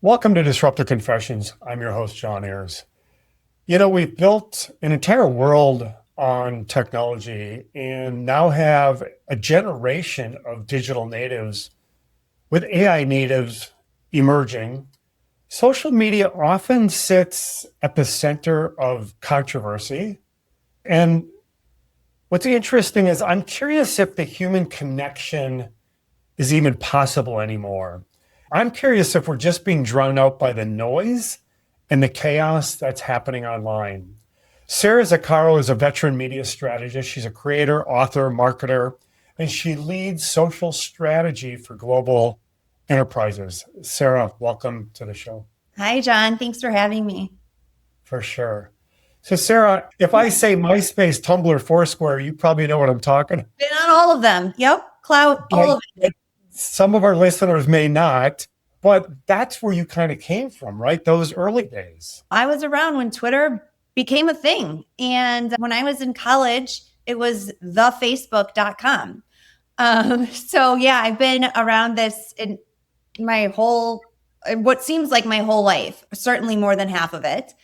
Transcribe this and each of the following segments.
Welcome to Disruptor Confessions. I'm your host, John Ayers. We've built an entire world on technology and now have a generation of digital natives with AI natives emerging. Social media often sits at the center of controversy. And what's interesting is I'm curious if the human connection is even possible anymore. I'm curious if we're just being drowned out by the noise and the chaos that's happening online. Sara Zaccaro is a veteran media strategist. She's a creator, author, marketer, and she leads social strategy for global enterprises. Sara, welcome to the show. Hi, John. Thanks for having me. For sure. So, Sara, if I say MySpace, Tumblr, Foursquare, you probably know what I'm talking about. Been on all of them. Yep. Cloud, all of it. Some of our listeners may not, but that's where you kind of came from, right? Those early days. I was around when Twitter became a thing. And when I was in college, it was thefacebook.com. So yeah, I've been around this in what seems like my whole life, certainly more than half of it.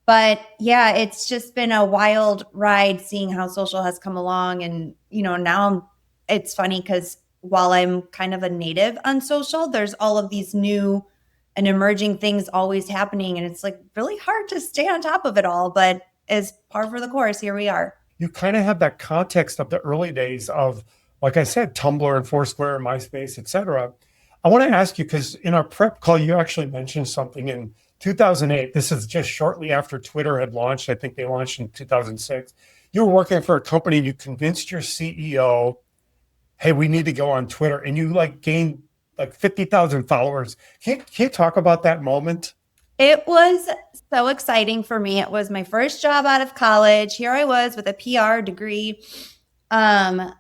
But yeah, it's just been a wild ride seeing how social has come along. And, now it's funny because while I'm kind of a native on social, there's all of these new and emerging things always happening. And it's like really hard to stay on top of it all. But as par for the course, here we are. You kind of have that context of the early days of, like I said, Tumblr and Foursquare and MySpace, et cetera. I want to ask you, because in our prep call, you actually mentioned something in 2008. This is just shortly after Twitter had launched. I think they launched in 2006. You were working for a company and you convinced your CEO, hey, we need to go on Twitter. And you gained 50,000 followers. Can you talk about that moment? It was so exciting for me. It was my first job out of college. Here I was with a PR degree. And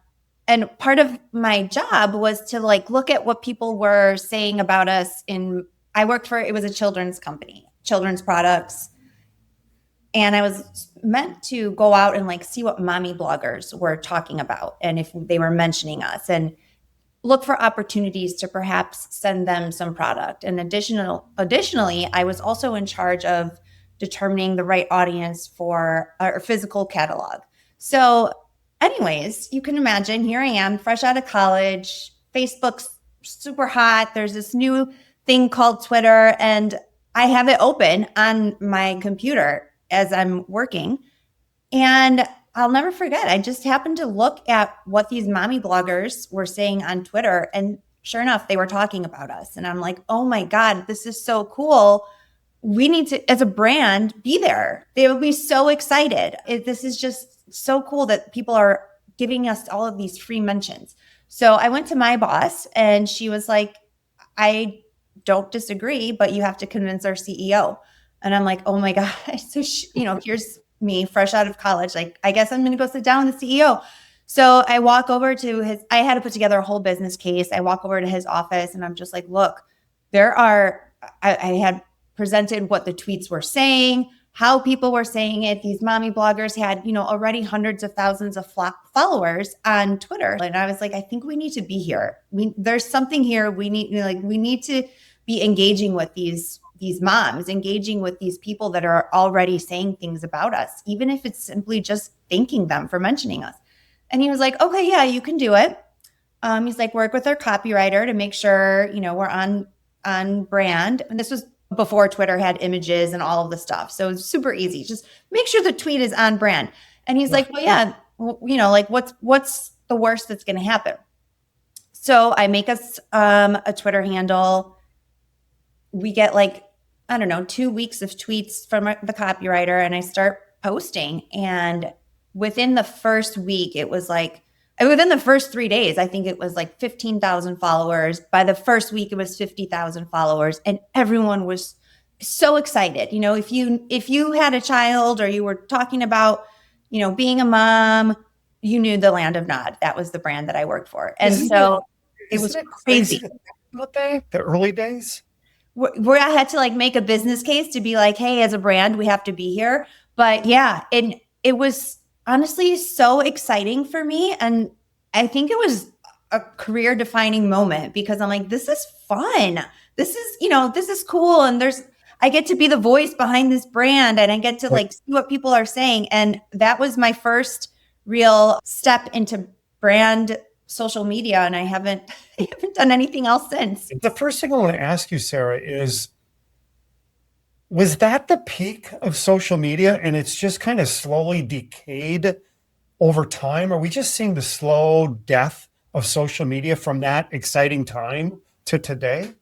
part of my job was to look at what people were saying about us it was a children's company, children's products. And I was meant to go out and see what mommy bloggers were talking about and if they were mentioning us and look for opportunities to perhaps send them some product. And additionally, I was also in charge of determining the right audience for our physical catalog. So anyways, you can imagine, here I am, fresh out of college, Facebook's super hot. There's this new thing called Twitter, and I have it open on my computer as I'm working. And I'll never forget, I just happened to look at what these mommy bloggers were saying on Twitter. And sure enough, they were talking about us. And I'm like, oh my God, this is so cool. We need to, as a brand, be there. They will be so excited. This is just so cool that people are giving us all of these free mentions. So I went to my boss and she was like, I don't disagree, but you have to convince our CEO. And I'm like, oh my God. So, here's me fresh out of college. I guess I'm going to go sit down with the CEO. So I walk over to I had to put together a whole business case. I walk over to his office and I'm just like, look, I had presented what the tweets were saying, how people were saying it. These mommy bloggers had, already hundreds of thousands of followers on Twitter. And I was like, I think we need to be here. There's something here. We need to be engaging with these moms, engaging with these people that are already saying things about us, even if it's simply just thanking them for mentioning us. And he was like, okay, yeah, you can do it. He's like, work with our copywriter to make sure, we're on brand. And this was before Twitter had images and all of the stuff. So it's super easy. Just make sure the tweet is on brand. And he's like, well, yeah, what's the worst that's going to happen? So I make us a Twitter handle. We get 2 weeks of tweets from the copywriter, and I start posting. And within the first week, it was within the first 3 days, I think it was 15,000 followers. By the first week, it was 50,000 followers, and everyone was so excited. If you had a child or you were talking about, being a mom, you knew the Land of Nod. That was the brand that I worked for. And it was crazy. The early days? Where I had to make a business case to be hey, as a brand, we have to be here. But yeah, it was honestly so exciting for me. And I think it was a career defining moment because I'm like, this is fun. This is cool. And I get to be the voice behind this brand and I get to like see what people are saying. And that was my first real step into brand social media. And I haven't done anything else since. The first thing I want to ask you, Sara, is, was that the peak of social media and it's just kind of slowly decayed over time? Are we just seeing the slow death of social media from that exciting time to today?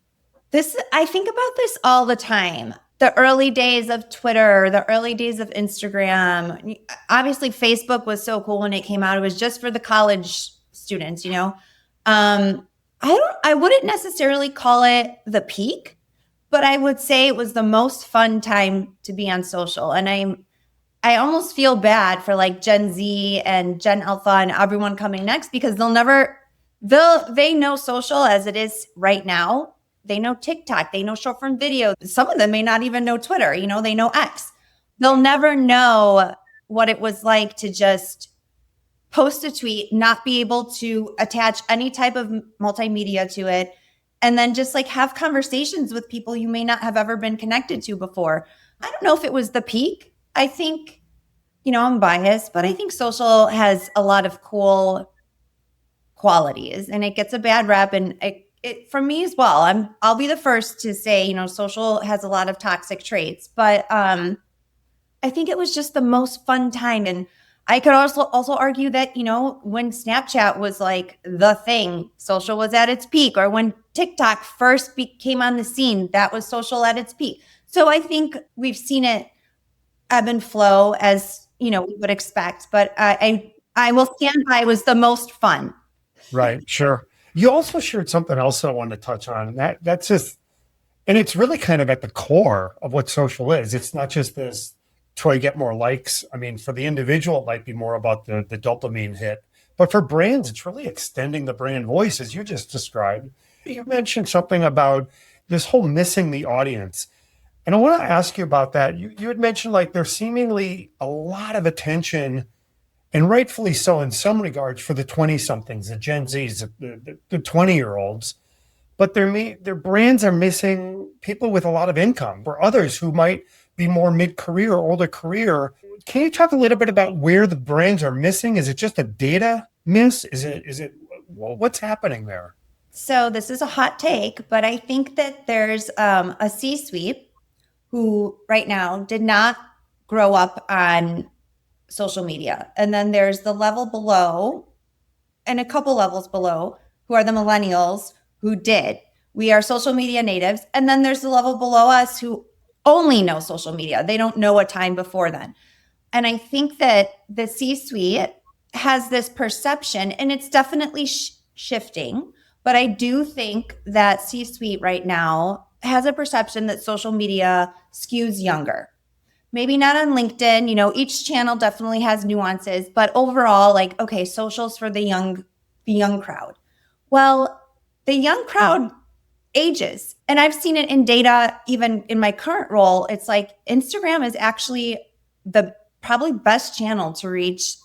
I think about this all the time. The early days of Twitter, the early days of Instagram. Obviously, Facebook was so cool when it came out. It was just for the college students, I wouldn't necessarily call it the peak, but I would say it was the most fun time to be on social. And I almost feel bad for like Gen Z and Gen Alpha and everyone coming next because they know social as it is right now. They know TikTok, they know short form video. Some of them may not even know Twitter, they know X. They'll never know what it was like to just post a tweet, not be able to attach any type of multimedia to it, and then just like have conversations with people you may not have ever been connected to before. I don't know if it was the peak. I think, I'm biased, but I think social has a lot of cool qualities and it gets a bad rep, and it for me as well. I'll be the first to say, social has a lot of toxic traits, but I think it was just the most fun time. And I could also argue that, when Snapchat was like the thing, social was at its peak, or when TikTok first came on the scene, that was social at its peak. So I think we've seen it ebb and flow as, we would expect, but I will stand by, it was the most fun. Right. Sure. You also shared something else that I wanted to touch on, and that's just, and it's really kind of at the core of what social is. It's not just this, try to get more likes. I mean, for the individual, it might be more about the dopamine hit, but for brands, it's really extending the brand voice, as you just described. You mentioned something about this whole missing the audience. And I want to ask you about that. You had mentioned like there's seemingly a lot of attention, and rightfully so in some regards, for the 20-somethings, the Gen Zs, the 20-year-olds, but their brands are missing people with a lot of income, or others who might be more mid-career or older career. Can you talk a little bit about where the brands are missing? Is it just a data miss? Is it what's happening there? So this is a hot take, but I think that there's a C-suite who right now did not grow up on social media. And then there's the level below and a couple levels below who are the millennials who did. We are social media natives. And then there's the level below us who only know social media. They don't know a time before then. And I think that the C-suite has this perception, and it's definitely shifting, but I do think that C-suite right now has a perception that social media skews younger. Maybe not on LinkedIn, each channel definitely has nuances, but overall, like, okay, socials for the young crowd. Well, the young crowd ages, and I've seen it in data, even in my current role. It's like Instagram is actually the probably best channel to reach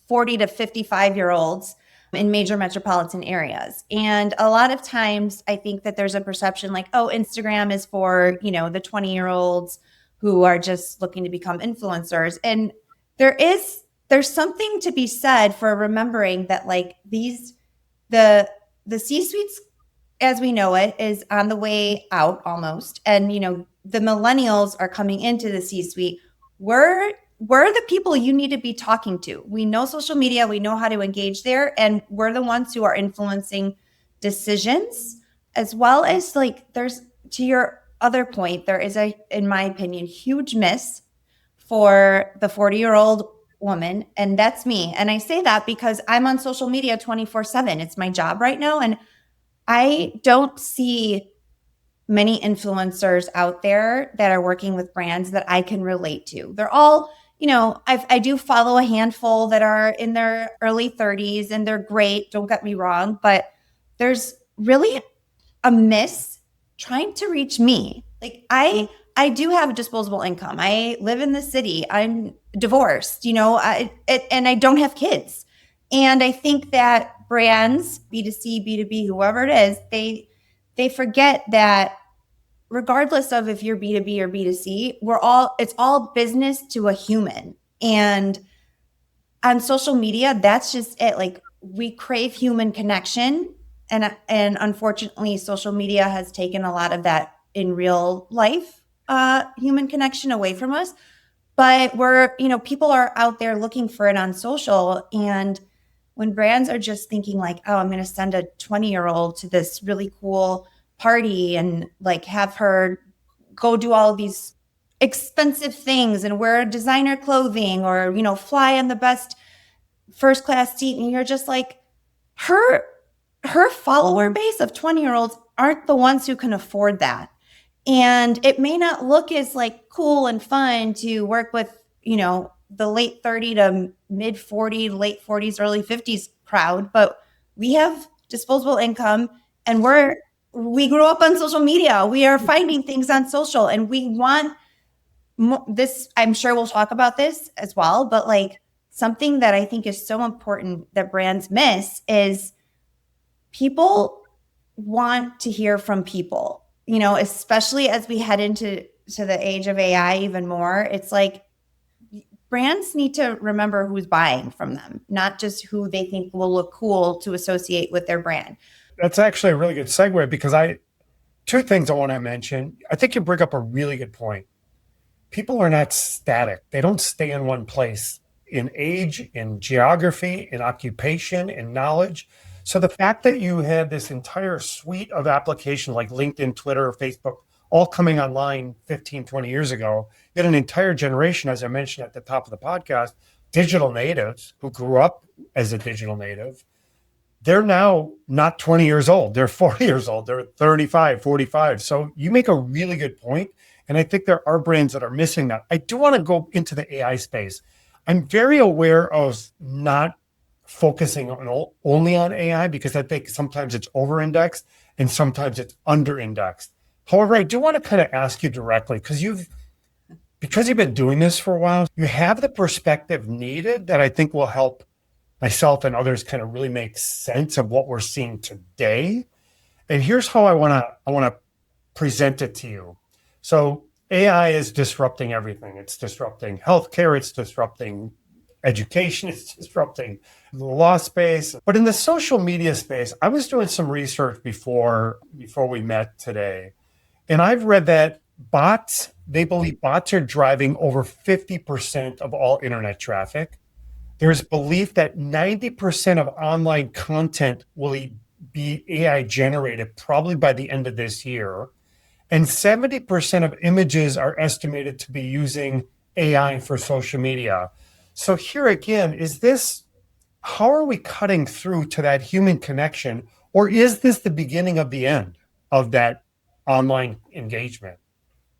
40 to 55-year-olds in major metropolitan areas. And a lot of times I think that there's a perception like, oh, Instagram is for, the 20-year-olds who are just looking to become influencers. And there's something to be said for remembering that like the C-suites as we know it is on the way out almost. And, the millennials are coming into the C-suite. We're the people you need to be talking to. We know social media, we know how to engage there, and we're the ones who are influencing decisions, as well as like there's, to your other point, there is in my opinion, huge miss for the 40-year-old woman, and that's me. And I say that because I'm on social media 24/7. It's my job right now, and I don't see many influencers out there that are working with brands that I can relate to. They're all, I do follow a handful that are in their early 30s, and they're great. Don't get me wrong, but there's really a miss trying to reach me. Like I do have a disposable income. I live in the city. I'm divorced, and I don't have kids. And I think that brands, B2C, B2B, whoever it is, they forget that regardless of if you're B2B or B2C, it's all business to a human. And on social media, that's just it. Like, we crave human connection. And unfortunately, social media has taken a lot of that in real life, human connection away from us. But people are out there looking for it on social. And when brands are just thinking like, oh, I'm going to send a 20-year-old to this really cool party and like have her go do all of these expensive things and wear designer clothing or, fly on the best first class seat. And you're just like, her follower base of 20-year-olds aren't the ones who can afford that. And it may not look as like cool and fun to work with, the late 30 to mid 40, late 40s, early 50s crowd, but we have disposable income and we grew up on social media. We are finding things on social and we want this. I'm sure we'll talk about this as well, but like something that I think is so important that brands miss is people want to hear from people, especially as we head into the age of AI even more. It's like brands need to remember who's buying from them, not just who they think will look cool to associate with their brand. That's actually a really good segue because two things I want to mention. I think you bring up a really good point. People are not static. They don't stay in one place in age, in geography, in occupation, in knowledge. So the fact that you had this entire suite of applications like LinkedIn, Twitter, Facebook, all coming online 15, 20 years ago, you had an entire generation, as I mentioned at the top of the podcast, digital natives who grew up as a digital native. They're now not 20 years old. They're 40 years old. They're 35, 45. So you make a really good point. And I think there are brands that are missing that. I do want to go into the AI space. I'm very aware of not focusing only on AI because I think sometimes it's over-indexed and sometimes it's under-indexed. However, I do want to kind of ask you directly because you've been doing this for a while, you have the perspective needed that I think will help myself and others kind of really make sense of what we're seeing today. And here's how I want to present it to you. So AI is disrupting everything. It's disrupting healthcare. It's disrupting education. It's disrupting the law space. But in the social media space, I was doing some research before we met today. And I've read that they believe bots are driving over 50% of all internet traffic. There's belief that 90% of online content will be AI generated probably by the end of this year. And 70% of images are estimated to be using AI for social media. So here again, how are we cutting through to that human connection? Or is this the beginning of the end of that online engagement?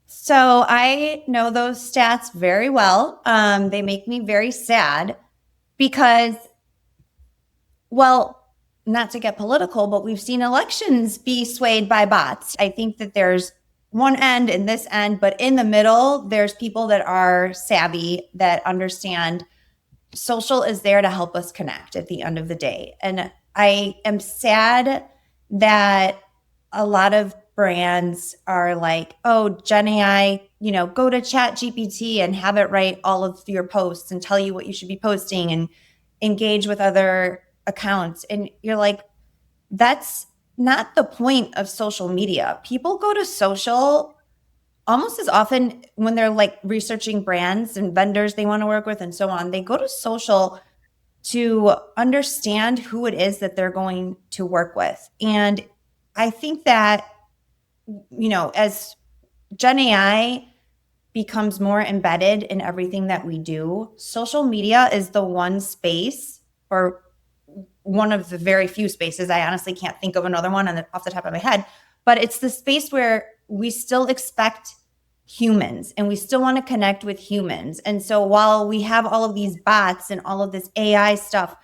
So I know those stats very well. They make me very sad because, well, not to get political, but we've seen elections be swayed by bots. I think that there's one end and this end, but in the middle, there's people that are savvy, that understand social is there to help us connect at the end of the day. And I am sad that a lot of brands are like, oh, Gen AI, go to Chat GPT and have it write all of your posts and tell you what you should be posting and engage with other accounts. And you're like, that's not the point of social media. People go to social almost as often when they're like researching brands and vendors they want to work with and so on. They go to social to understand who it is that they're going to work with. And I think that, as Gen AI becomes more embedded in everything that we do, social media is the one space, or one of the very few spaces. I honestly can't think of another one off the top of my head, but it's the space where we still expect humans and we still want to connect with humans. And so while we have all of these bots and all of this AI stuff,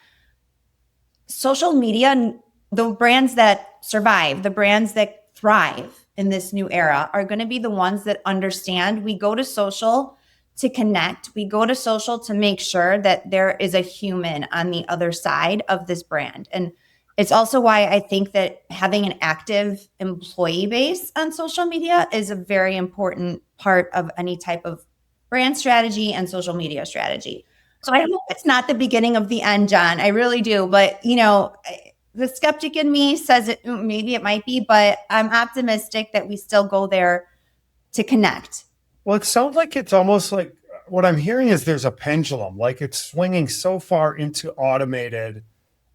social media, the brands that survive, the brands that thrive in this new era are going to be the ones that understand we go to social to connect. We go to social to make sure that there is a human on the other side of this brand. And It's also why I think that having an active employee base on social media is a very important part of any type of brand strategy and social media strategy. So I hope it's not the beginning of the end, John. I really do. But, the skeptic in me says maybe it might be, but I'm optimistic that we still go there to connect. Well, it sounds like it's almost like what I'm hearing is there's a pendulum, like it's swinging so far into automated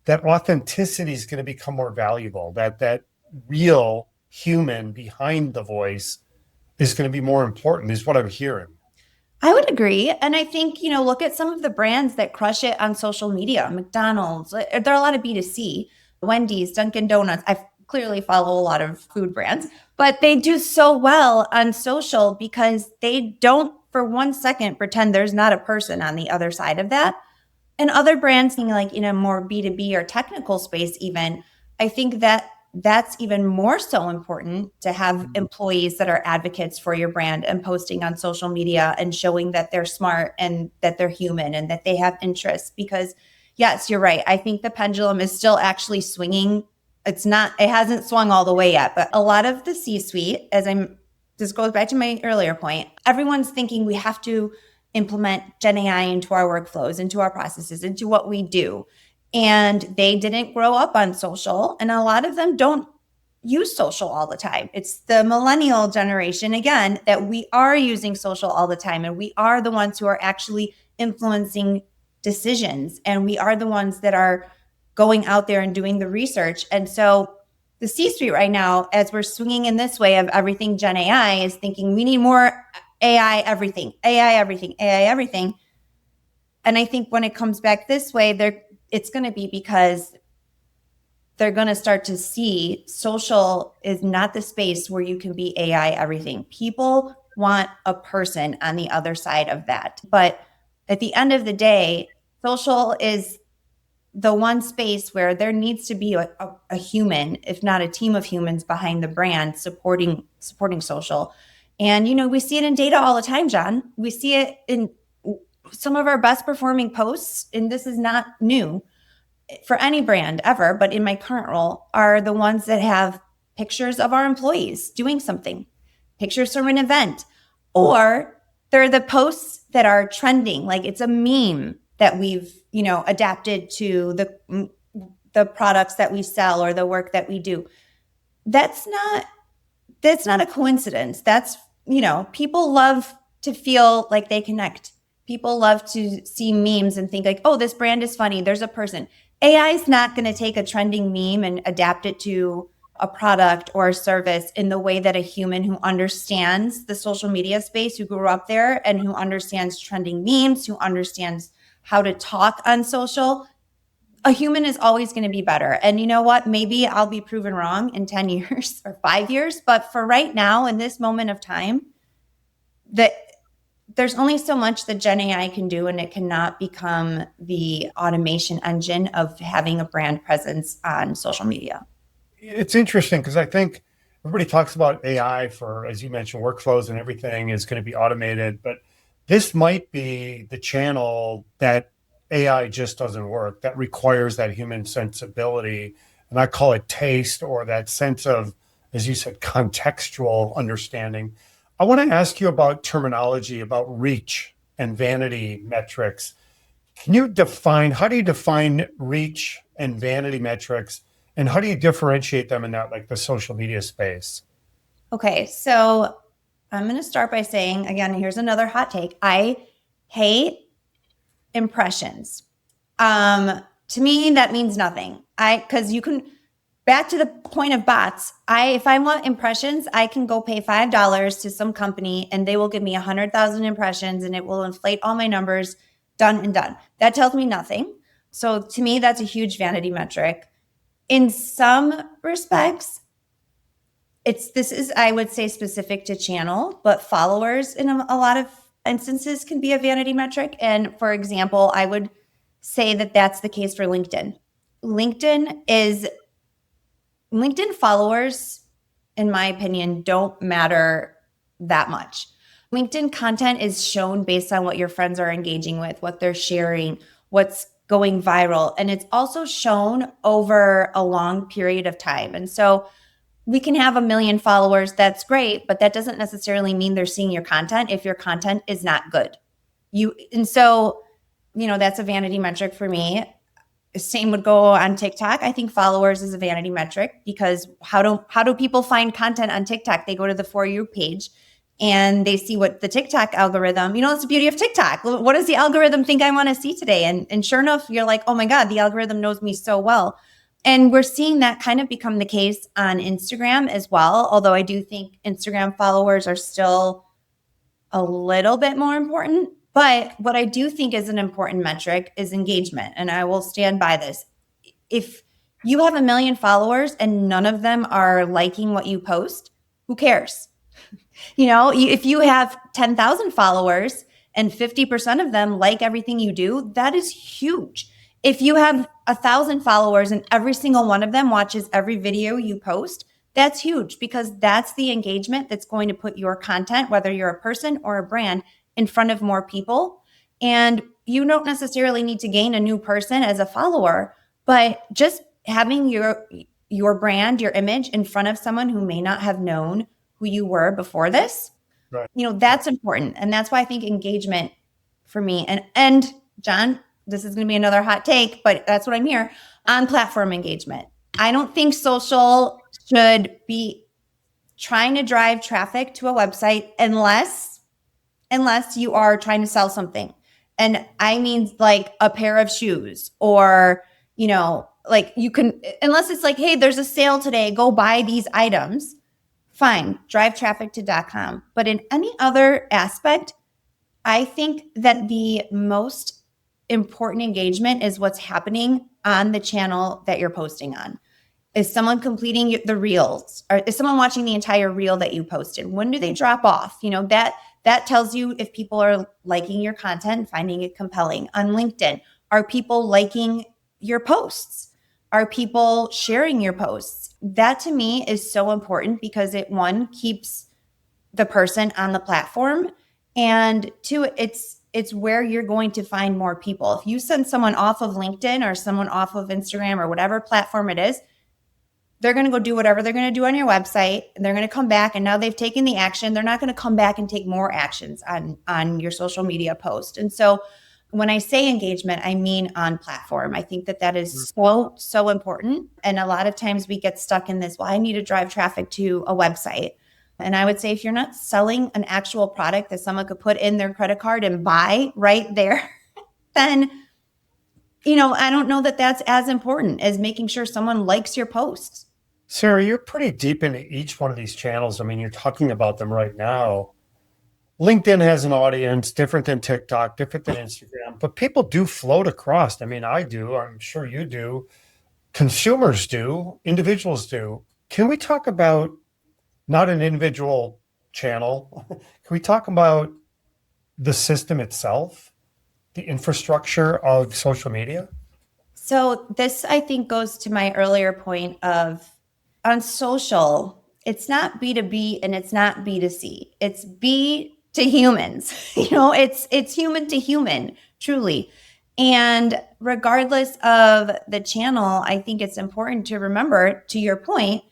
that authenticity is going to become more valuable, that real human behind the voice is going to be more important, is what I'm hearing. I would agree. And I think, look at some of the brands that crush it on social media. McDonald's, there are a lot of B2C, Wendy's, Dunkin' Donuts. I clearly follow a lot of food brands, but they do so well on social because they don't for 1 second pretend there's not a person on the other side of that. And other brands, like in a more B2B or technical space, even, I think that that's even more so important to have employees that are advocates for your brand and posting on social media and showing that they're smart and that they're human and that they have interests. Because yes, you're right. I think the pendulum is still actually swinging. It hasn't swung all the way yet, but a lot of the C-suite, this goes back to my earlier point, everyone's thinking we have to implement Gen AI into our workflows, into our processes, into what we do. And they didn't grow up on social. And a lot of them don't use social all the time. It's the millennial generation, again, that we are using social all the time. And we are the ones who are actually influencing decisions. And we are the ones that are going out there and doing the research. And so the C-suite right now, as we're swinging in this way of everything Gen AI, is thinking we need more AI everything, AI everything, AI everything. And I think when it comes back this way, it's going to be because they're going to start to see social is not the space where you can be AI everything. People want a person on the other side of that. But at the end of the day, social is the one space where there needs to be a human, if not a team of humans behind the brand supporting social. And, we see it in data all the time, John. We see it in some of our best performing posts, and this is not new for any brand ever, but in my current role, are the ones that have pictures of our employees doing something, pictures from an event, or they're the posts that are trending. Like it's a meme that we've, adapted to the products that we sell or the work that we do. That's not a coincidence. That's, people love to feel like they connect. People love to see memes and think like, oh, this brand is funny. There's a person. AI is not going to take a trending meme and adapt it to a product or a service in the way that a human who understands the social media space, who grew up there and who understands trending memes, who understands how to talk on social, a human is always going to be better. And you know what? Maybe I'll be proven wrong in 10 years or 5 years. But for right now, in this moment of time, there's only so much that Gen AI can do, and it cannot become the automation engine of having a brand presence on social media. It's interesting because I think everybody talks about AI for, as you mentioned, workflows and everything is going to be automated, but this might be the channel that AI just doesn't work, that requires that human sensibility. And I call it taste, or that sense of, as you said, contextual understanding. I want to ask you about terminology, about reach and vanity metrics. How do you define reach and vanity metrics? And how do you differentiate them in that, like the social media space? Okay, so I'm going to start by saying, again, here's another hot take. I hate impressions. To me, that means nothing. Because you can, back to the point of bots, if I want impressions, I can go pay $5 to some company and they will give me 100,000 impressions and it will inflate all my numbers, done and done. That tells me nothing. So to me, that's a huge vanity metric. In some respects, this is, I would say, specific to channel, but followers in a lot of instances can be a vanity metric. And for example, I would say that that's the case for LinkedIn. LinkedIn followers, in my opinion, don't matter that much. LinkedIn content is shown based on what your friends are engaging with, what they're sharing, what's going viral. And it's also shown over a long period of time. And so we can have 1 million followers. That's great, but that doesn't necessarily mean they're seeing your content if your content is not good. So, that's a vanity metric for me. Same would go on TikTok. I think followers is a vanity metric because how do people find content on TikTok? They go to the For You page and they see what the TikTok algorithm, it's the beauty of TikTok. What does the algorithm think I want to see today? And sure enough, you're like, oh my God, the algorithm knows me so well. And we're seeing that kind of become the case on Instagram as well. Although I do think Instagram followers are still a little bit more important. But what I do think is an important metric is engagement. And I will stand by this. If you have 1 million followers and none of them are liking what you post, who cares? If you have 10,000 followers and 50% of them like everything you do, that is huge. If you have 1,000 followers and every single one of them watches every video you post, that's huge because that's the engagement that's going to put your content, whether you're a person or a brand, in front of more people. And you don't necessarily need to gain a new person as a follower, but just having your brand, your image in front of someone who may not have known who you were before this, Right. That's important. And that's why I think engagement for me, and John, this is going to be another hot take, but that's what I'm here on platform engagement. I don't think social should be trying to drive traffic to a website unless you are trying to sell something. And I mean like a pair of shoes or, like you can, unless it's like, hey, there's a sale today, go buy these items. Fine, drive traffic to .com. But in any other aspect, I think that the most important engagement is what's happening on the channel that you're posting on. Is someone completing the reels? Or is someone watching the entire reel that you posted? When do they drop off? That tells you if people are liking your content and finding it compelling. On LinkedIn, are people liking your posts? Are people sharing your posts? That to me is so important because it, one, keeps the person on the platform, and two, it's where you're going to find more people. If you send someone off of LinkedIn or someone off of Instagram or whatever platform it is, they're going to go do whatever they're going to do on your website, and they're going to come back, and now they've taken the action. They're not going to come back and take more actions on your social media post. And so when I say engagement, I mean on platform. I think that is so important. And a lot of times we get stuck in this, well, I need to drive traffic to a website. And I would say if you're not selling an actual product that someone could put in their credit card and buy right there, then I don't know that that's as important as making sure someone likes your posts. Sara, you're pretty deep into each one of these channels. I mean, you're talking about them right now. LinkedIn has an audience different than TikTok, different than Instagram, but people do float across. I mean, I do. I'm sure you do. Consumers do. Individuals do. Can we talk about not an individual channel? Can we talk about the system itself, the infrastructure of social media? So this, I think, goes to my earlier point of on social, it's not B2B and it's not B2C. It's B to humans. It's human to human, truly. And regardless of the channel, I think it's important to remember, to your point,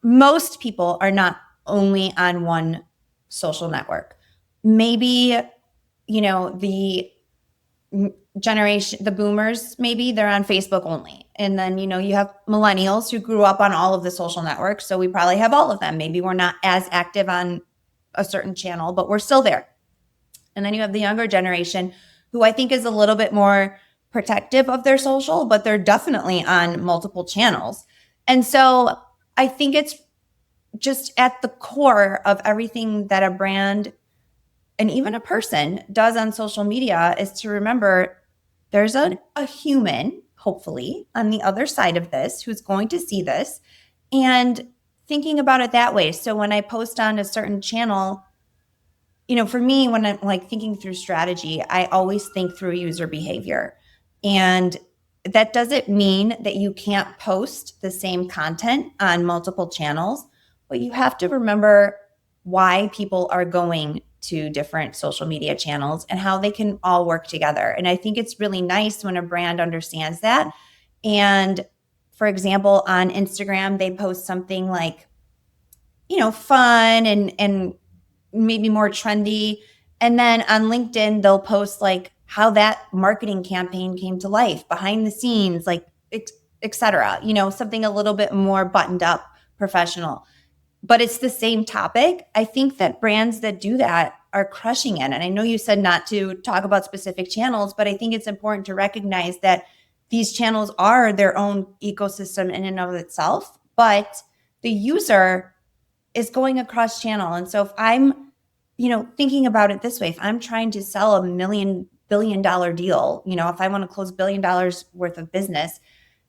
most people are not only on one social network. Maybe, the generation, the boomers, maybe they're on Facebook only. And then, you have millennials who grew up on all of the social networks. So we probably have all of them. Maybe we're not as active on a certain channel, but we're still there. And then you have the younger generation who I think is a little bit more protective of their social, but they're definitely on multiple channels. And so I think it's just at the core of everything that a brand and even a person does on social media is to remember there's a human, hopefully, on the other side of this who's going to see this, and thinking about it that way. So when I post on a certain channel, for me, when I'm like thinking through strategy, I always think through user behavior. And that doesn't mean that you can't post the same content on multiple channels, but you have to remember why people are going to different social media channels and how they can all work together. And I think it's really nice when a brand understands that. And for example, on Instagram, they post something like, fun and maybe more trendy. And then on LinkedIn, they'll post like how that marketing campaign came to life, behind the scenes, like et cetera, something a little bit more buttoned up, professional. But it's the same topic. I think that brands that do that are crushing it. And I know you said not to talk about specific channels, but I think it's important to recognize that these channels are their own ecosystem in and of itself, but the user is going across channel. And so if I'm, thinking about it this way, if I'm trying to sell a billion-dollar deal, if I want to close $1 billion worth of business,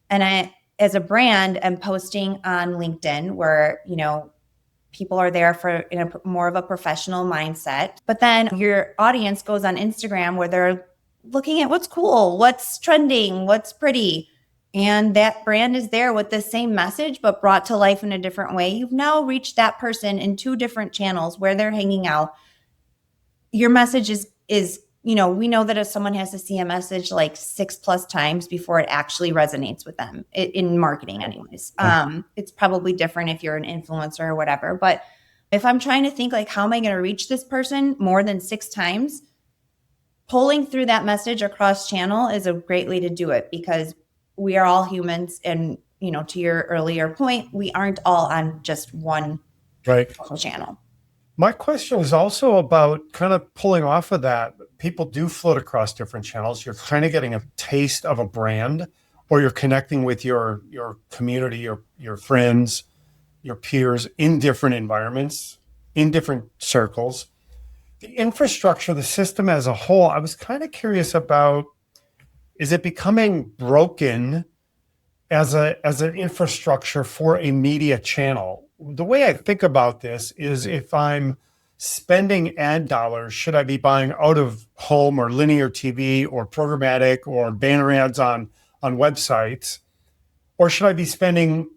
and I, as a brand, am posting on LinkedIn where, people are there for in a more of a professional mindset. But then your audience goes on Instagram where they're looking at what's cool, what's trending, what's pretty. And that brand is there with the same message, but brought to life in a different way. You've now reached that person in 2 different channels where they're hanging out. Your message is, we know that if someone has to see a message like 6+ times before it actually resonates with them in marketing anyways. It's probably different if you're an influencer or whatever. But if I'm trying to think like, how am I going to reach this person more than 6 times? Pulling through that message across channel is a great way to do it, because we are all humans. And, to your earlier point, we aren't all on just one social channel. My question was also about kind of pulling off of that. People do float across different channels. You're kind of getting a taste of a brand, or you're connecting with your community, your friends, your peers in different environments, in different circles. The infrastructure, the system as a whole, I was kind of curious about, is it becoming broken as an infrastructure for a media channel? The way I think about this is, if I'm spending ad dollars, should I be buying out of home or linear TV or programmatic or banner ads on websites? Or should I be spending,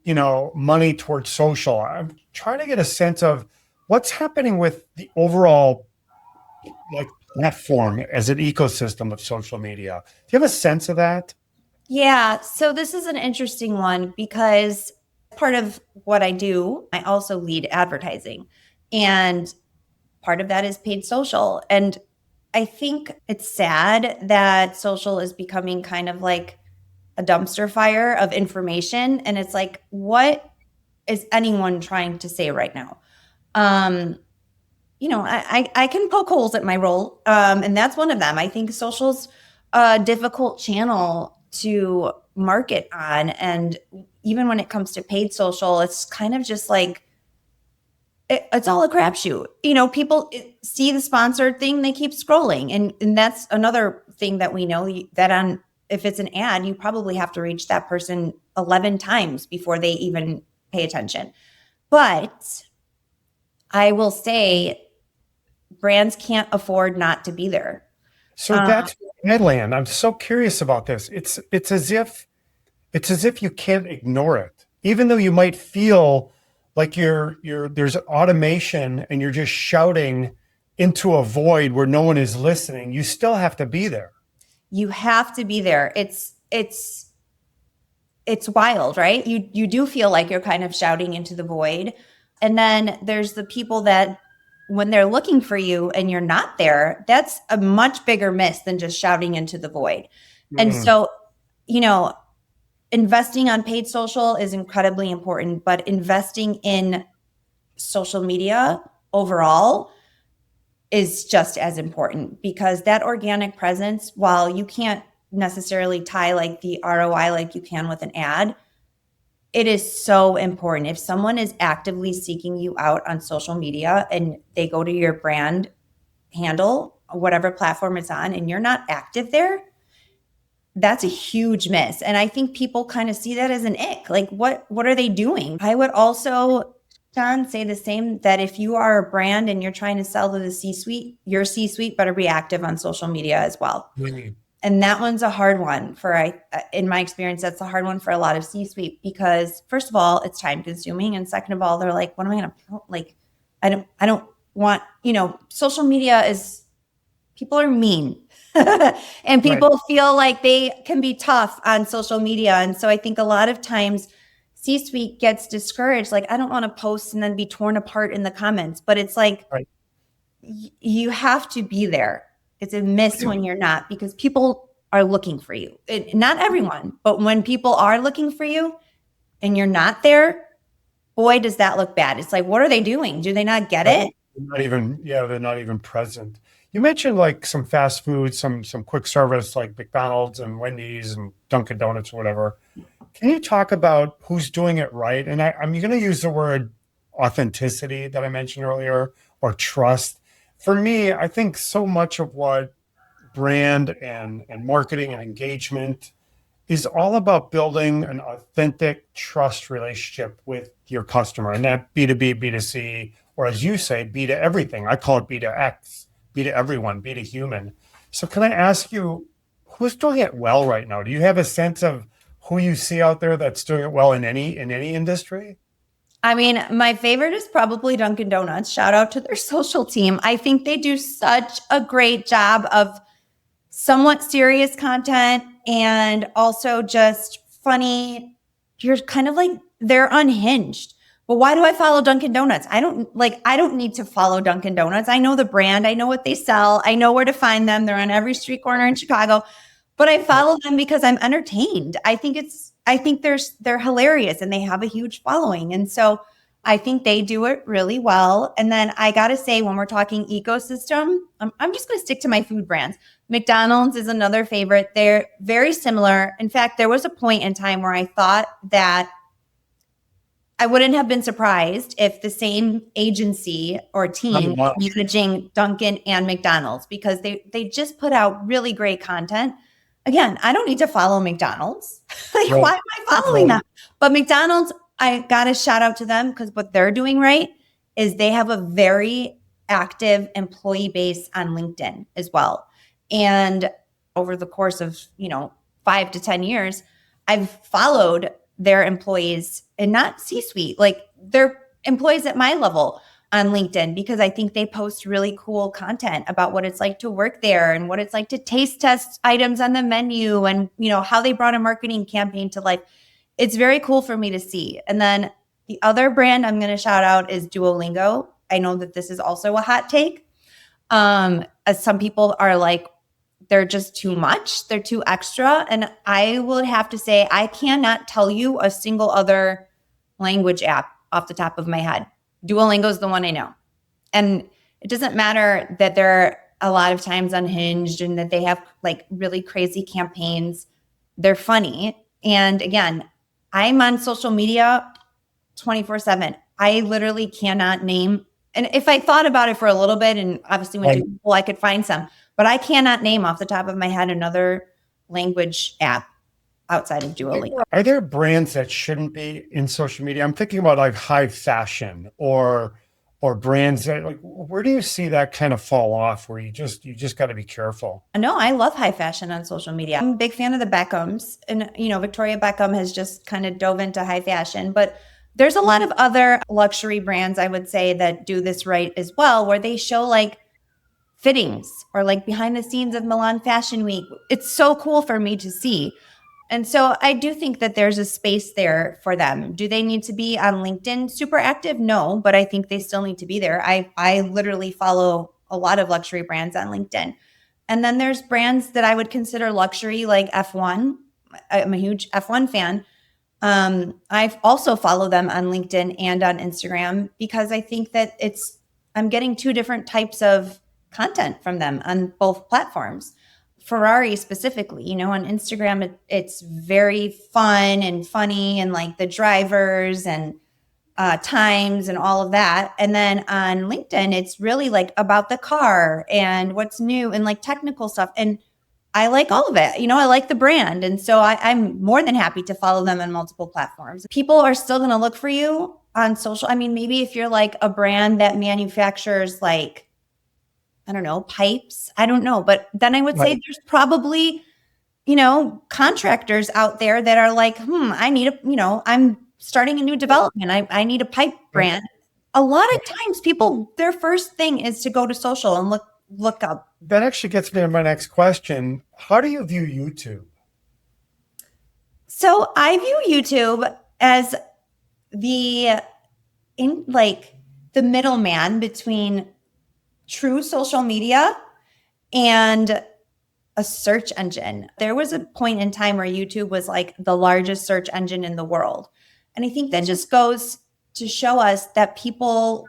money towards social? I'm trying to get a sense of what's happening with the overall platform as an ecosystem of social media. Do you have a sense of that? Yeah. So this is an interesting one, because part of what I do, I also lead advertising, and part of that is paid social. And I think it's sad that social is becoming kind of like a dumpster fire of information. And it's like, what is anyone trying to say right now? I can poke holes at my role, and that's one of them. I think social's a difficult channel to market on. And even when it comes to paid social, it's kind of just like, it's all a crapshoot. People see the sponsored thing, they keep scrolling. And that's another thing that we know, that if it's an ad, you probably have to reach that person 11 times before they even pay attention. But I will say, brands can't afford not to be there. So that's Headland. I'm so curious about this. It's as if you can't ignore it, even though you might feel like there's automation and you're just shouting into a void where no one is listening. You still have to be there. You have to be there. It's wild, right? You do feel like you're kind of shouting into the void. And then there's the people that, when they're looking for you and you're not there, that's a much bigger miss than just shouting into the void. And so, investing on paid social is incredibly important, but investing in social media overall is just as important, because that organic presence, while you can't necessarily tie like the ROI like you can with an ad, it is so important. If someone is actively seeking you out on social media and they go to your brand handle, whatever platform it's on, and you're not active there, that's a huge miss. And I think people kind of see that as an ick. Like, what are they doing? I would also, John, say the same, that if you are a brand and you're trying to sell to the C-suite, your C-suite better be active on social media as well. Mm-hmm. And that one's a hard one in my experience, that's a hard one for a lot of C-suite, because first of all, it's time consuming. And second of all, they're like, what am I going to, I don't want, social media is, people are mean and people feel like they can be tough on social media. And so I think a lot of times C-suite gets discouraged. Like, I don't want to post and then be torn apart in the comments, but it's like, you have to be there. It's a miss when you're not, because people are looking for you. Not everyone, but when people are looking for you and you're not there, boy, does that look bad. It's like, what are they doing? Do they not get it? They're not even present. You mentioned like some fast food, some quick service like McDonald's and Wendy's and Dunkin' Donuts or whatever. Can you talk about who's doing it right? And I'm going to use the word authenticity that I mentioned earlier, or trust. For me, I think so much of what brand and marketing and engagement is all about building an authentic trust relationship with your customer, and that B2B, B2C, or as you say, B to everything. I call it B to X, B to everyone, B to human. So can I ask you, who's doing it well right now? Do you have a sense of who you see out there that's doing it well in any industry? I mean, my favorite is probably Dunkin' Donuts. Shout out to their social team. I think they do such a great job of somewhat serious content and also just funny. You're kind of like, they're unhinged. But why do I follow Dunkin' Donuts? I don't need to follow Dunkin' Donuts. I know the brand. I know what they sell. I know where to find them. They're on every street corner in Chicago. But I follow them because I'm entertained. I think they're hilarious and they have a huge following. And so I think they do it really well. And then I got to say, when we're talking ecosystem, I'm just going to stick to my food brands. McDonald's is another favorite. They're very similar. In fact, there was a point in time where I thought that I wouldn't have been surprised if the same agency or team was managing Dunkin' and McDonald's, because they just put out really great content. Again, I don't need to follow McDonald's. Why am I following them? But McDonald's, I got to shout out to them, because what they're doing right is they have a very active employee base on LinkedIn as well. And over the course of, 5 to 10 years, I've followed their employees, and not C-suite, like their employees at my level on LinkedIn, because I think they post really cool content about what it's like to work there and what it's like to taste test items on the menu, and, how they brought a marketing campaign to life. It's very cool for me to see. And then the other brand I'm going to shout out is Duolingo. I know that this is also a hot take. As some people are like, they're just too much. They're too extra. And I would have to say, I cannot tell you a single other language app off the top of my head. Duolingo is the one I know. And it doesn't matter that they're a lot of times unhinged and that they have like really crazy campaigns. They're funny. And again, I'm on social media 24/7. I literally cannot name, and if I thought about it for a little bit and obviously went to Google, I could find some, but I cannot name off the top of my head another language app outside of Duolingo. Are there brands that shouldn't be in social media? I'm thinking about like high fashion or brands that, like, where do you see that kind of fall off, where you just got to be careful? No, I love high fashion on social media. I'm a big fan of the Beckhams, and Victoria Beckham has just kind of dove into high fashion, but there's a lot of other luxury brands, I would say, that do this right as well, where they show like fittings or like behind the scenes of Milan Fashion Week. It's so cool for me to see. And so I do think that there's a space there for them. Do they need to be on LinkedIn super active? No, but I think they still need to be there. I literally follow a lot of luxury brands on LinkedIn. And then there's brands that I would consider luxury, like F1. I'm a huge F1 fan. I've also follow them on LinkedIn and on Instagram, because I think that I'm getting two different types of content from them on both platforms. Ferrari specifically, on Instagram, it's very fun and funny, and like the drivers and times and all of that. And then on LinkedIn, it's really like about the car and what's new and like technical stuff. And I like all of it. I like the brand. And so I'm more than happy to follow them on multiple platforms. People are still going to look for you on social. I mean, maybe if you're like a brand that manufactures like, I don't know, pipes. I don't know. But then I would say there's probably, contractors out there that are like, I need I'm starting a new development. I need a pipe brand. a lot of times people, their first thing is to go to social and look up. That actually gets me to my next question. How do you view YouTube? So I view YouTube as the the middleman between true social media and a search engine. There was a point in time where YouTube was like the largest search engine in the world. And I think that just goes to show us that people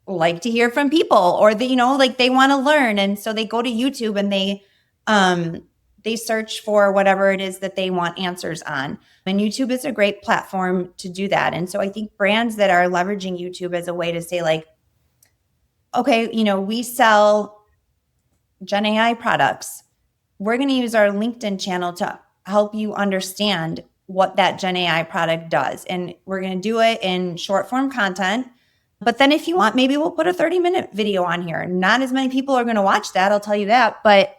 like to hear from people, or they, like they want to learn. And so they go to YouTube and they search for whatever it is that they want answers on. And YouTube is a great platform to do that. And so I think brands that are leveraging YouTube as a way to say like, okay, we sell Gen AI products. We're going to use our LinkedIn channel to help you understand what that Gen AI product does. And we're going to do it in short form content. But then if you want, maybe we'll put a 30-minute video on here. Not as many people are going to watch that, I'll tell you that. But,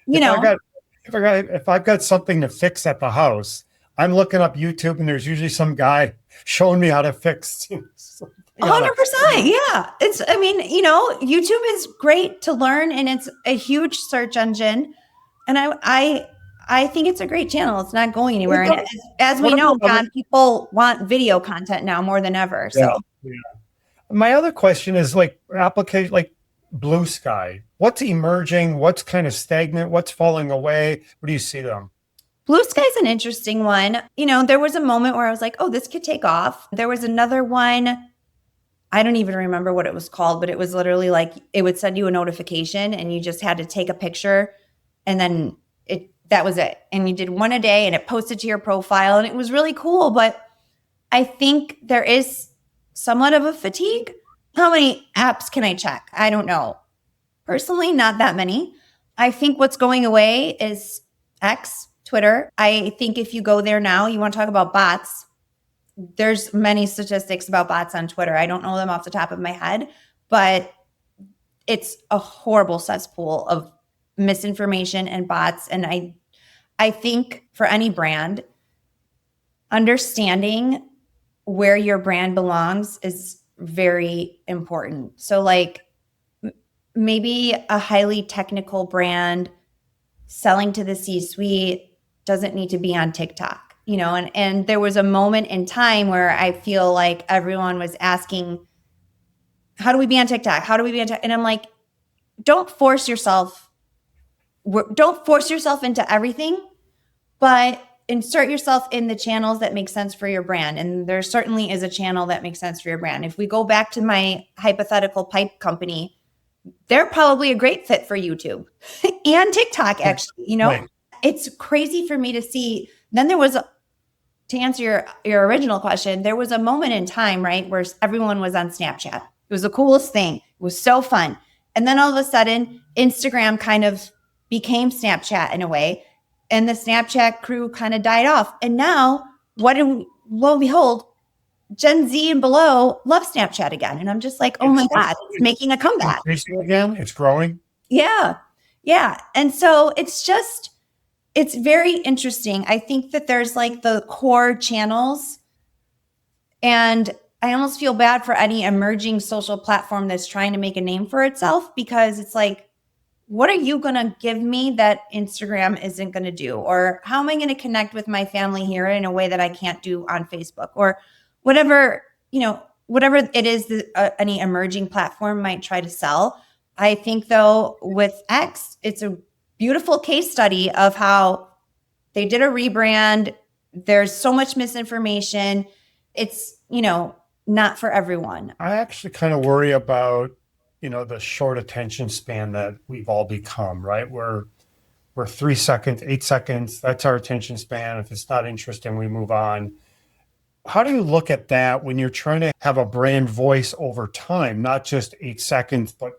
if I've got something to fix at the house, I'm looking up YouTube and there's usually some guy showing me how to fix 100%. Yeah. YouTube is great to learn, and it's a huge search engine. And I think it's a great channel. It's not going anywhere. And as we know, John, people want video content now more than ever. So my other question is like application, like blue sky. What's emerging? What's kind of stagnant? What's falling away? Where do you see them? Blue sky is an interesting one. There was a moment where I was like, oh, this could take off. There was another one. I don't even remember what it was called, but it was literally like it would send you a notification and you just had to take a picture, and then that was it. And you did one a day and it posted to your profile, and it was really cool. But I think there is somewhat of a fatigue. How many apps can I check? I don't know. Personally, not that many. I think what's going away is X, Twitter. I think if you go there now, you want to talk about bots. There's many statistics about bots on Twitter. I don't know them off the top of my head, but it's a horrible cesspool of misinformation and bots. And I think for any brand, understanding where your brand belongs is very important. So like maybe a highly technical brand selling to the C-suite doesn't need to be on TikTok. And there was a moment in time where I feel like everyone was asking, how do we be on TikTok? How do we be on TikTok? And I'm like, don't force yourself into everything, but insert yourself in the channels that make sense for your brand. And there certainly is a channel that makes sense for your brand. If we go back to my hypothetical pipe company, they're probably a great fit for YouTube and TikTok, actually. Right. It's crazy for me to see. Then there was, to answer your original question, there was a moment in time, right, where everyone was on Snapchat. It was the coolest thing. It was so fun. And then all of a sudden, Instagram kind of became Snapchat in a way, and the Snapchat crew kind of died off. And now, lo and behold, Gen Z and below love Snapchat again. And I'm just like, oh my God, it's making a comeback. It's growing. Yeah. Yeah. And so it's very interesting. I think that there's like the core channels, and I almost feel bad for any emerging social platform that's trying to make a name for itself, because it's like, what are you going to give me that Instagram isn't going to do? Or how am I going to connect with my family here in a way that I can't do on Facebook? Or whatever it is that any emerging platform might try to sell. I think, though, with X, it's a beautiful case study of how they did a rebrand. There's so much misinformation. It's, not for everyone. I actually kind of worry about, the short attention span that we've all become, right? We're 3 seconds, 8 seconds. That's our attention span. If it's not interesting, we move on. How do you look at that when you're trying to have a brand voice over time, not just 8 seconds, but,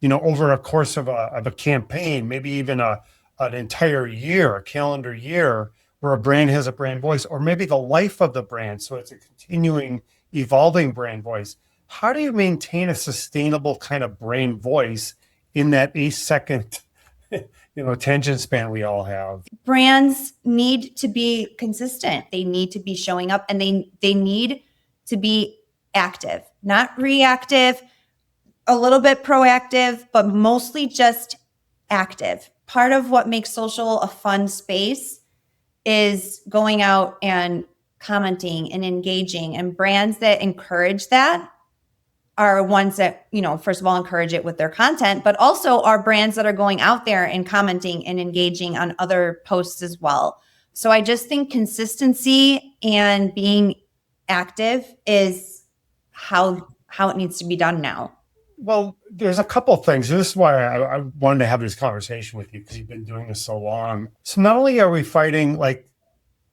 over a course of a campaign, maybe even an entire year, a calendar year, where a brand has a brand voice, or maybe the life of the brand. So it's a continuing, evolving brand voice. How do you maintain a sustainable kind of brand voice in that 8 second, attention span we all have? Brands need to be consistent. They need to be showing up, and they need to be active, not reactive, a little bit proactive, but mostly just active. Part of what makes social a fun space is going out and commenting and engaging, and brands that encourage that are ones that, first of all, encourage it with their content, but also are brands that are going out there and commenting and engaging on other posts as well. So I just think consistency and being active is how it needs to be done now. Well, there's a couple of things. This is why I wanted to have this conversation with you, because you've been doing this so long. So not only are we fighting like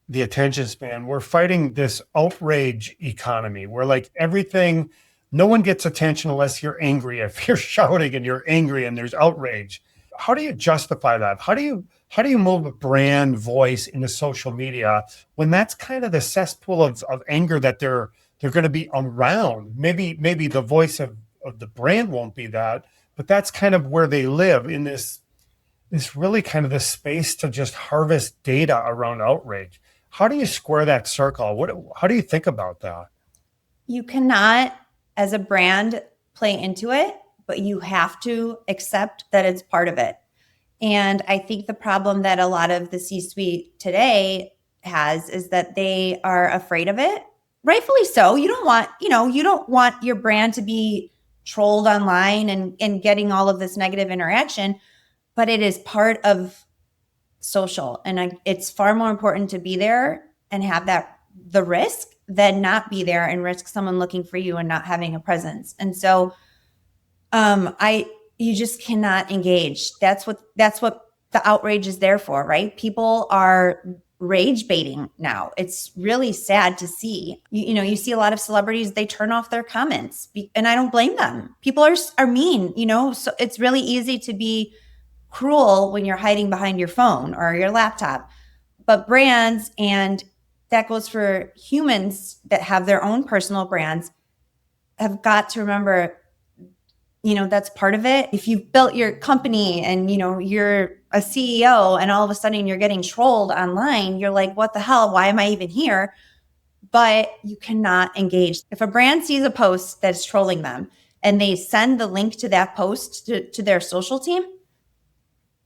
the attention span, we're fighting this outrage economy where like everything, no one gets attention unless you're angry. If you're shouting and you're angry and there's outrage, how do you justify that? How do you move a brand voice into social media when that's kind of the cesspool of anger that they're going to be around? Maybe the voice of the brand won't be that, but that's kind of where they live, in this really kind of the space to just harvest data around outrage. How do you square that circle? How do you think about that? You cannot, as a brand, play into it, but you have to accept that it's part of it. And I think the problem that a lot of the C-suite today has is that they are afraid of it. Rightfully so. You don't want your brand to be trolled online and getting all of this negative interaction, but it is part of social. And it's far more important to be there and have the risk than not be there and risk someone looking for you and not having a presence. And so you just cannot engage. That's what the outrage is there for, right? People are rage baiting now. It's really sad to see. You see a lot of celebrities, they turn off their comments, and I don't blame them. People are mean, so it's really easy to be cruel when you're hiding behind your phone or your laptop. But brands, and that goes for humans that have their own personal brands, have got to remember, that's part of it. If you've built your company and, you're a CEO and all of a sudden you're getting trolled online, you're like, what the hell? Why am I even here? But you cannot engage. If a brand sees a post that's trolling them and they send the link to that post to their social team,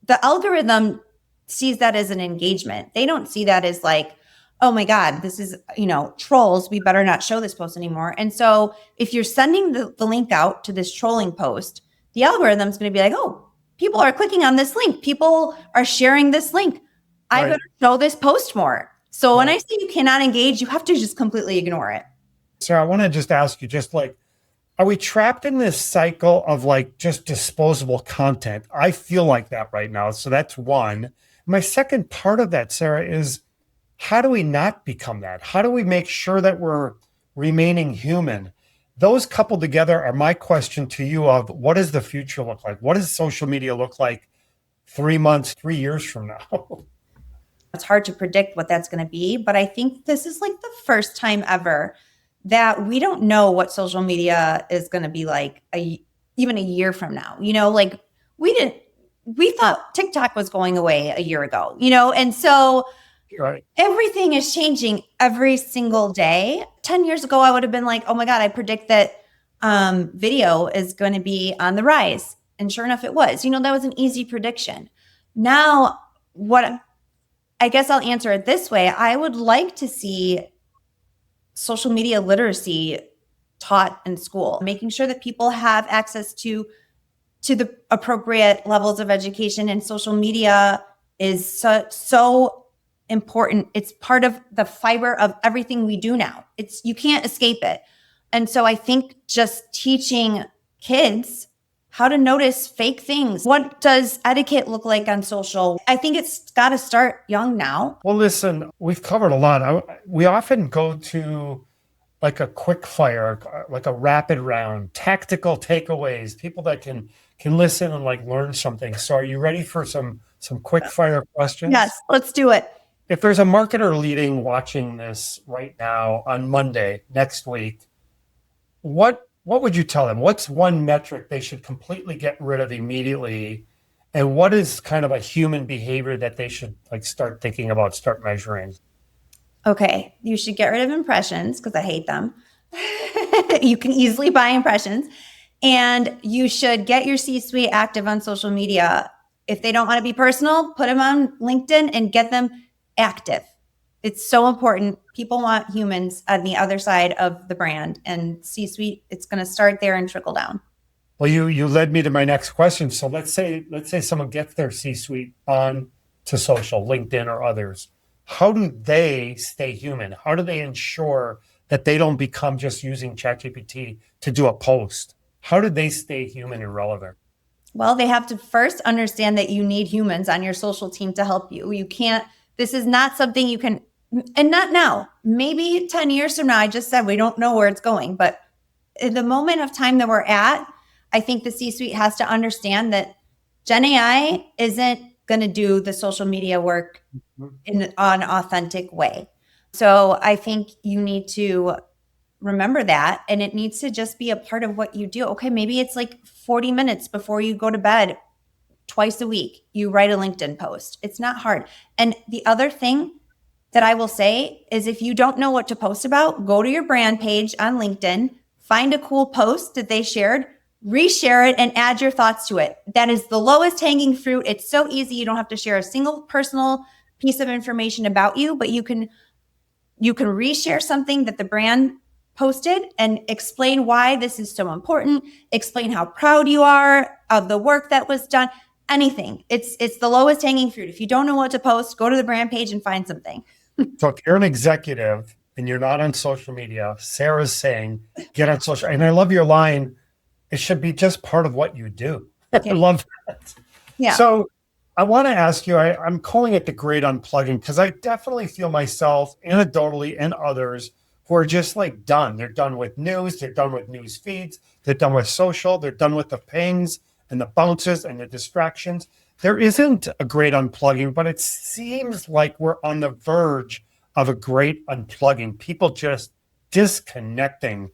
the algorithm sees that as an engagement. They don't see that as like, oh my God, this is, trolls. We better not show this post anymore. And so if you're sending the link out to this trolling post, the algorithm's going to be like, oh, people are clicking on this link. People are sharing this link. I better show this post more. So when I say you cannot engage, you have to just completely ignore it. Sarah, I want to just ask you, just like, are we trapped in this cycle of like just disposable content? I feel like that right now. So that's one. My second part of that, Sarah, is how do we not become that? How do we make sure that we're remaining human? Those coupled together are my question to you of what does the future look like? What does social media look like 3 months, 3 years from now? It's hard to predict what that's going to be, but I think this is like the first time ever that we don't know what social media is going to be like even a year from now. Like we thought TikTok was going away a year ago, and so Right. Everything is changing every single day. 10 years ago, I would have been like, oh my God, I predict that video is going to be on the rise. And sure enough, it was. That was an easy prediction. Now, I guess I'll answer it this way. I would like to see social media literacy taught in school, making sure that people have access to the appropriate levels of education. And social media is so important. It's part of the fiber of everything we do now. You can't escape it. And so I think just teaching kids how to notice fake things. What does etiquette look like on social? I think it's got to start young now. Well, listen, we've covered a lot. We often go to like a quick fire, like a rapid round, tactical takeaways, people that can listen and like learn something. So are you ready for some quick fire questions? Yes, let's do it. If there's a marketer watching this right now on Monday, next week, what would you tell them? What's one metric they should completely get rid of immediately? And what is kind of a human behavior that they should like start thinking about, start measuring? Okay, you should get rid of impressions because I hate them. You can easily buy impressions. And you should get your C-suite active on social media. If they don't want to be personal, put them on LinkedIn and get them active. It's so important. People want humans on the other side of the brand, and C-suite, it's going to start there and trickle down. Well, you led me to my next question. So let's say someone gets their C-suite on to social, LinkedIn or others. How do they stay human? How do they ensure that they don't become just using ChatGPT to do a post? How do they stay human and relevant? Well, they have to first understand that you need humans on your social team to help you. You can't, this is not something you can, and not now, maybe 10 years from now. I just said we don't know where it's going, but in the moment of time that we're at, I think the C-suite has to understand that Gen AI isn't going to do the social media work in an authentic way. So I think you need to remember that, and it needs to just be a part of what you do. Okay, maybe it's like 40 minutes before you go to bed twice a week, you write a LinkedIn post. It's not hard. And the other thing that I will say is if you don't know what to post about, go to your brand page on LinkedIn, find a cool post that they shared, reshare it, and add your thoughts to it. That is the lowest hanging fruit. It's so easy. You don't have to share a single personal piece of information about you, but you can reshare something that the brand posted and explain why this is so important, explain how proud you are of the work that was done, anything. It's the lowest hanging fruit. If you don't know what to post, go to the brand page and find something. So if you're an executive and you're not on social media, Sarah's saying, get on social. And I love your line. It should be just part of what you do. Okay. I love that. Yeah. So I want to ask you, I'm calling it the great unplugging because I definitely feel myself anecdotally and others who are just like done. They're done with news. They're done with news feeds. They're done with social. They're done with the pings and the bounces and the distractions. There isn't a great unplugging, but it seems like we're on the verge of a great unplugging. People just disconnecting.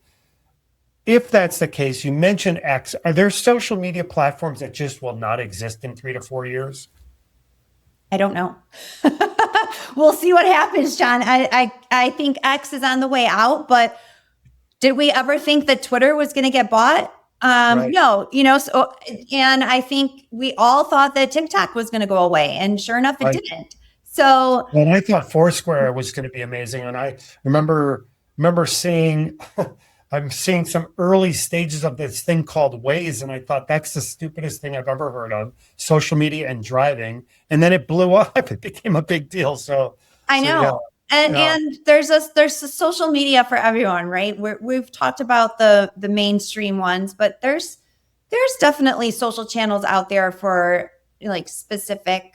If that's the case, you mentioned X. Are there social media platforms that just will not exist in 3 to 4 years? I don't know. We'll see what happens, John. I think X is on the way out, but did we ever think that Twitter was going to get bought? Right. No, so, and I think we all thought that TikTok was going to go away, and sure enough, it didn't. So, well, I thought Foursquare was going to be amazing. And I remember seeing, I'm seeing some early stages of this thing called Waze. And I thought that's the stupidest thing I've ever heard of, social media and driving. And then it blew up. It became a big deal. So I know. And there's a social media for everyone, right? We've talked about the mainstream ones, but there's definitely social channels out there for like specific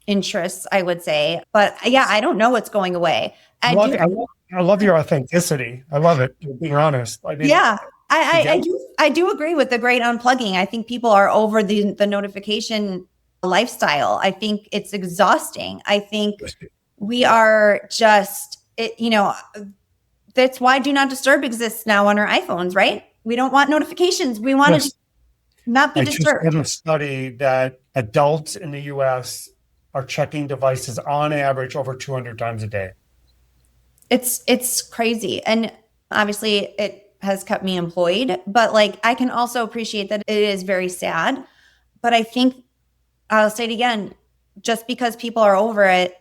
interests, I would say. But yeah, I don't know what's going away. I love your authenticity. I love it. Being honest. I mean, yeah, I do agree with the great unplugging. I think people are over the notification lifestyle. I think it's exhausting. I think we are just, that's why Do Not Disturb exists now on our iPhones, right? We don't want notifications. We want to not be disturbed. I just read a study that adults in the U.S. are checking devices on average over 200 times a day. It's crazy. And obviously it has kept me employed, but like I can also appreciate that it is very sad. But I think I'll say it again, just because people are over it,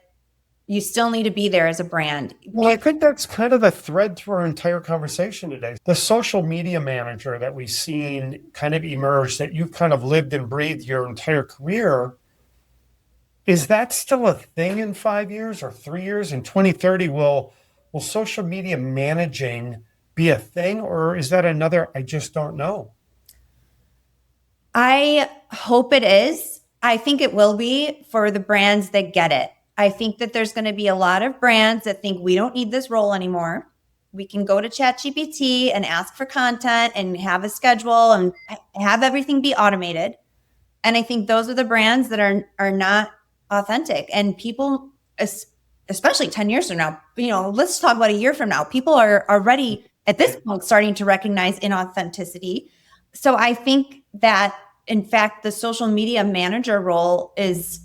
you still need to be there as a brand. Well, I think that's kind of the thread through our entire conversation today. The social media manager that we've seen kind of emerge, that you've kind of lived and breathed your entire career, is that still a thing in 5 years or 3 years? In 2030, will social media managing be a thing, or is that another, I just don't know? I hope it is. I think it will be for the brands that get it. I think that there's going to be a lot of brands that think we don't need this role anymore. We can go to ChatGPT and ask for content and have a schedule and have everything be automated. And I think those are the brands that are not authentic. And people, especially 10 years from now, let's talk about a year from now, people are already at this point starting to recognize inauthenticity. So I think that, in fact, the social media manager role is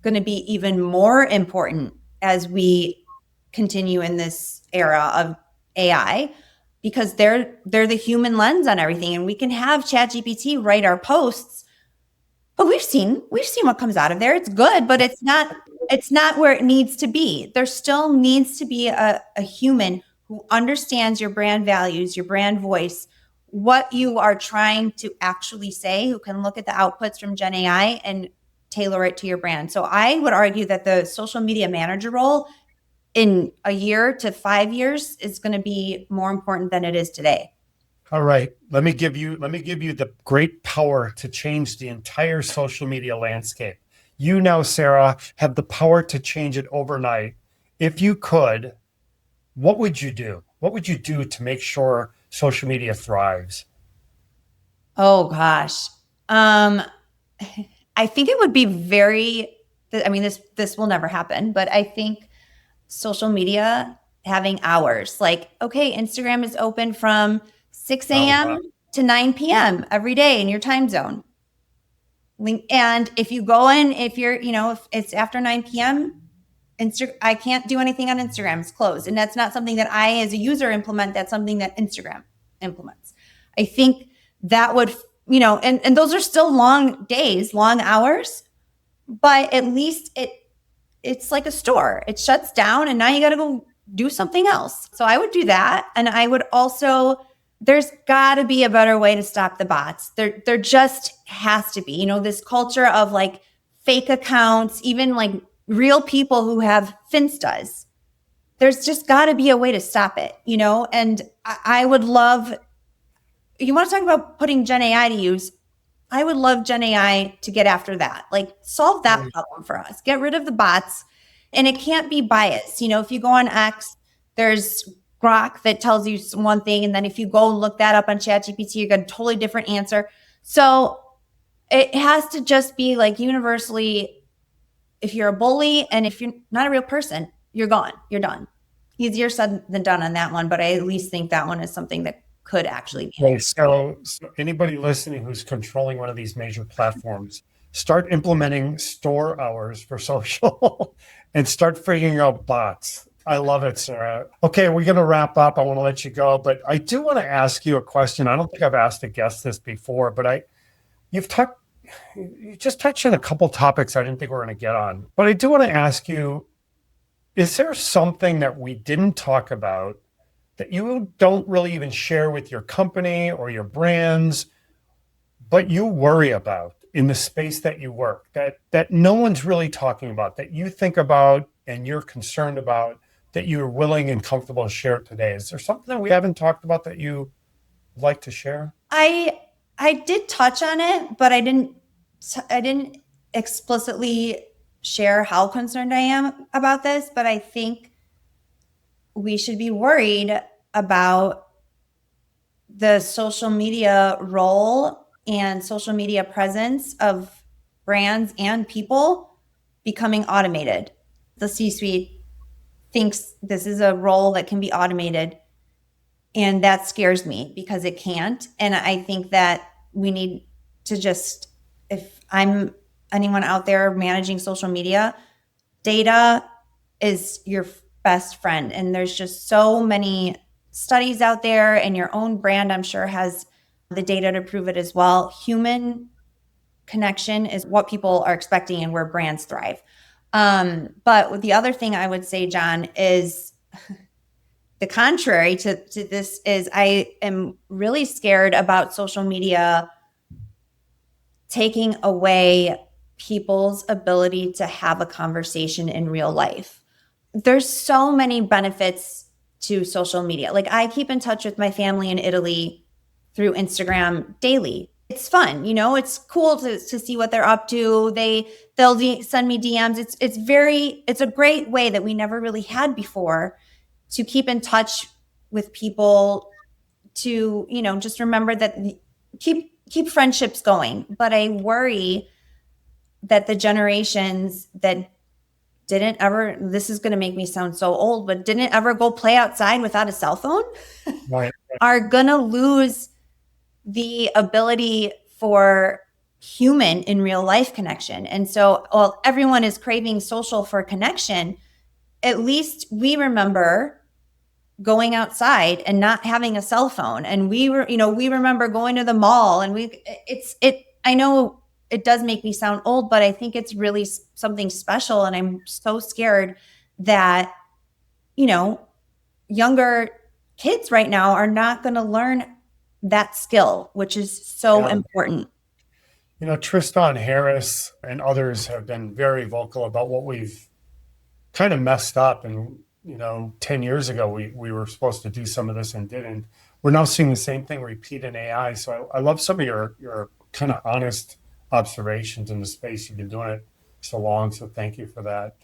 going to be even more important as we continue in this era of AI. because they're the human lens on everything. And we can have ChatGPT write our posts, but we've seen what comes out of there. It's good, but it's not where it needs to be. There still needs to be a human who understands your brand values, your brand voice, what you are trying to actually say, who can look at the outputs from Gen AI and tailor it to your brand. So I would argue that the social media manager role in a year to 5 years is going to be more important than it is today. All right. Let me give you the great power to change the entire social media landscape. You now, Sara, have the power to change it overnight. If you could, what would you do? What would you do to make sure social media thrives? Oh gosh. I think it would be this will never happen, but I think social media having hours, like, okay, Instagram is open from 6 a.m. to 9 p.m. every day in your time zone. And if you go in, if it's after 9 p.m., I can't do anything on Instagram. It's closed. And that's not something that I, as a user, implement. That's something that Instagram implements. I think that would, and those are still long days, long hours, but at least it's like a store. It shuts down and now you got to go do something else. So I would do that. And I would also, there's got to be a better way to stop the bots. There just has to be, this culture of like fake accounts, even like real people who have Finstas. There's just got to be a way to stop it, and I would love, you want to talk about putting Gen AI to use, I would love Gen AI to get after that, like solve that problem for us, get rid of the bots. And it can't be biased. If you go on X, there's Grok that tells you one thing. And then if you go and look that up on ChatGPT, you get a totally different answer. So it has to just be like universally, if you're a bully and if you're not a real person, you're gone. You're done. Easier said than done on that one, but I at least think that one is something that could actually be. Okay, so anybody listening who's controlling one of these major platforms, start implementing store hours for social and start figuring out bots. I love it, Sara. Okay, we're going to wrap up. I want to let you go, but I do want to ask you a question. I don't think I've asked a guest this before, but you just touched on a couple topics I didn't think we were going to get on. But I do want to ask you, is there something that we didn't talk about that you don't really even share with your company or your brands, but you worry about in the space that you work, that no one's really talking about, that you think about and you're concerned about, that you're willing and comfortable to share today? Is there something that we haven't talked about that you would like to share? I did touch on it, but I didn't explicitly share how concerned I am about this, but I think we should be worried about the social media role and social media presence of brands and people becoming automated. The C-suite thinks this is a role that can be automated, and that scares me because it can't. And I think that we need to just, if I'm anyone out there managing social media, data is your best friend. And there's just so many studies out there, and your own brand, I'm sure, has the data to prove it as well. Human connection is what people are expecting and where brands thrive. But the other thing I would say, John, is the contrary to this is I am really scared about social media taking away people's ability to have a conversation in real life. There's so many benefits to social media. Like, I keep in touch with my family in Italy through Instagram daily. It's fun, it's cool to see what they're up to. They'll send me DMs. It's a great way that we never really had before to keep in touch with people, to, just remember that keep friendships going. But I worry that the generations that didn't ever, this is going to make me sound so old, but didn't ever go play outside without a cell phone, Right. are going to lose the ability for human in real life connection. And so, while everyone is craving social for connection, at least we remember going outside and not having a cell phone. And we remember going to the mall, and I know it does make me sound old, but I think it's really something special. And I'm so scared that, younger kids right now are not going to learn that skill, which is so important. Tristan Harris and others have been very vocal about what we've kind of messed up. And, 10 years ago, we were supposed to do some of this and didn't. We're now seeing the same thing repeat in AI. So I love some of your kind of honest observations in the space. You've been doing it so long. So thank you for that.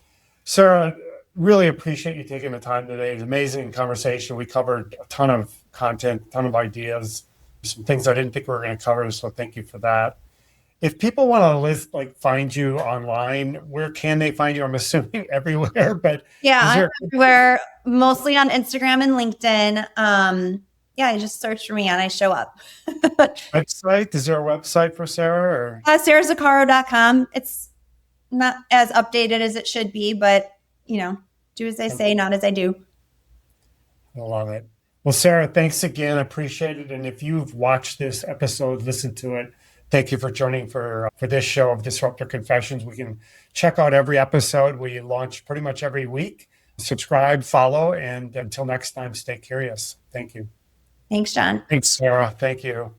Sara, really appreciate you taking the time today. It was an amazing conversation. We covered a ton of content, a ton of ideas, some things I didn't think we were going to cover. So thank you for that. If people want to find you online, where can they find you? I'm assuming everywhere, but I'm everywhere, mostly on Instagram and LinkedIn. You just search for me and I show up. Website? Is there a website for Sara? SaraZaccaro.com. It's not as updated as it should be, but do as I say, not as I do. I love it. Well, Sara, thanks again. I appreciate it. And if you've watched this episode, listened to it, thank you for joining for this show of Disruptor Confessions. We can check out every episode. We launch pretty much every week. Subscribe, follow, and until next time, stay curious. Thank you. Thanks, John. Thanks, Sara. Thank you.